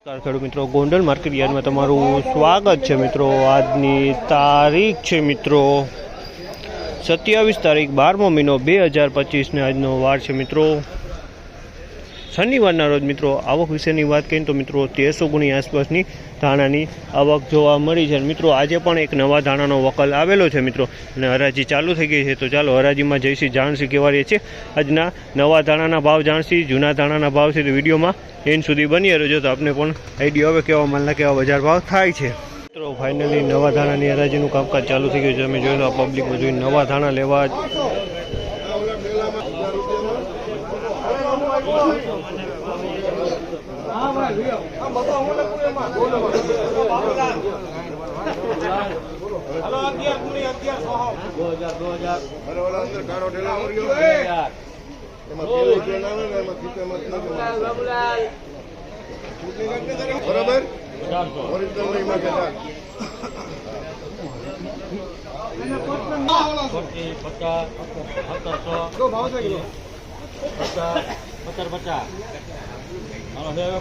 ખેડૂત મિત્રો ગોંડલ માર્કેટ યાર્ડમાં તમારું સ્વાગત છે મિત્રો। આજની તારીખ છે મિત્રો 27 તારીખ 12મો મહિનો 2025 ને આજનો વાર છે મિત્રો શનિવારના રોજ મિત્રો। આવક વિશેની વાત કરીએ તો મિત્રો 1300 ગુણી આસપાસની ધાણાની આવક જોવા મળી છે મિત્રો। આજે પણ એક નવા ધાણાનો વકલ આવેલો છે મિત્રો અને હરાજી ચાલુ થઈ ગઈ છે। તો ચાલો હરાજીમાં જઈશી, જાણશી કેવા રહે છે આજના નવા ધાણાના ભાવ, જાણશી જૂના ધાણાના ભાવ છે। તો વિડીયોમાં એન્ડ સુધી બની રહેજો તો આપને પણ આઈડિયા આવે કેવા માલના કેવા બજાર ભાવ થાય છે મિત્રો। ફાઇનલી નવા ધાણાની હરાજીનું કામકાજ ચાલુ થઈ ગયું છે। તમે જોઈ લો પબ્લિક બધું નવા ધાણા લેવા બરાબર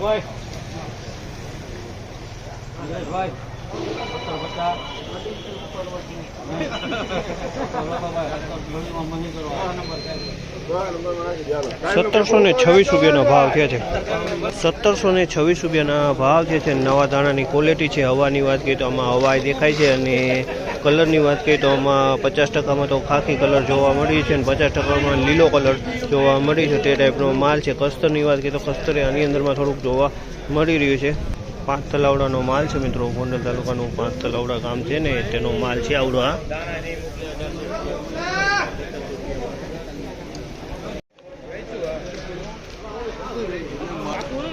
ભાઈ 1726 રૂપિયાનો ભાવ થયા છે। 1726 રૂપિયાના ભાવ થયા છે। નવા દાણાની ક્વોલિટી છે। હવાની વાત કરીએ તો આમાં હવાઈ દેખાય છે અને કલરની વાત કરીએ તો આમાં 50%માં તો ખાખી કલર જોવા મળી છે અને 50%માં લીલો કલર જોવા મળી છે। તે ટાઈપનો માલ છે। કસ્તરની વાત કરીએ તો કસ્તર આની અંદરમાં થોડુંક જોવા મળી રહ્યું છે। 5 તલાવડાનો માલ છે મિત્રો। ગોંડલ તાલુકાનું 5 તલાવડા ગામ છે ને તેનો માલ છે આવડો। આ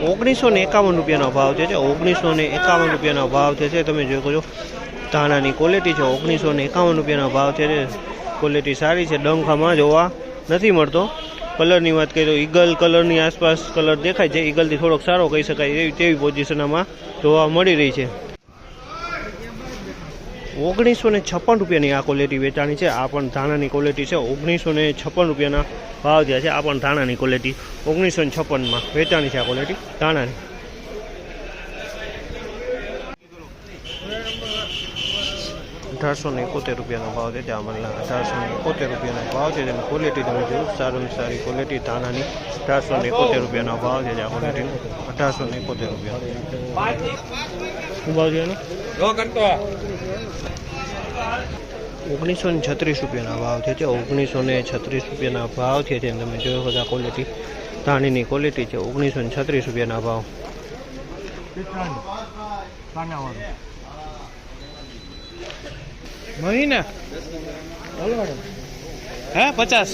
1951 રૂપિયાનો ભાવ છે। 1951 રૂપિયાનો ભાવ છે। તમે જોઈ શકો છો ધાણાની ક્વોલિટી છે। 1951 રૂપિયાનો ભાવ છે। ક્વોલિટી સારી છે। ડંખામાં જોવા નથી મળતો। કલરની વાત કરીએ તો ઈગલ કલરની આસપાસ કલર દેખાય છે। ઈગલથી થોડોક સારો કહી શકાય તેવી પોઝિશનમાં જોવા મળી રહી છે। 1956 રૂપિયાની આ ક્વોલિટી વેચાણી છે। આ પણ ધાણાની ક્વોલિટી છે। 1956 રૂપિયાના ભાવ થયા છે। આ પણ ધાણાની ક્વોલિટી 1956માં વેચાણી છે। આ ક્વોલિટી ધાણાની 1871 રૂપિયાનો ભાવ છે। આ મતલબ 1871 રૂપિયાનો ભાવ છે। તેની ક્વોલિટી તમે જોયું સારી સારી ક્વોલિટી ધાણાની 1871 રૂપિયાનો ભાવ છે। આ ક્વોલિટી 1871 રૂપિયા શું ભાવ છે એનો? 1936 રૂપિયાના ભાવ છે। 1936 રૂપિયાના ભાવ છે। તમે જોયો બધા ક્વોલિટી ધાણીની ક્વોલિટી છે। 1936 રૂપિયાના ભાવ મહિના 50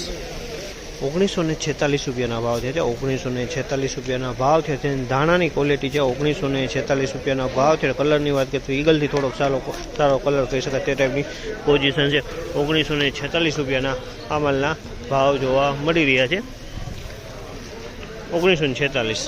1946 રૂપિયાના ભાવ છે। 1946 રૂપિયાના ભાવ છે। ધાણાની ક્વોલિટી છે। 1946 રૂપિયાના ભાવ છે। કલરની વાત કરીએ તો ઈગલથી થોડોક સારો કલર કહી શકાય તે ટાઈપની પોઝિશન છે। 1946 રૂપિયાના આ માલના ભાવ જોવા મળી રહ્યા છે। 1946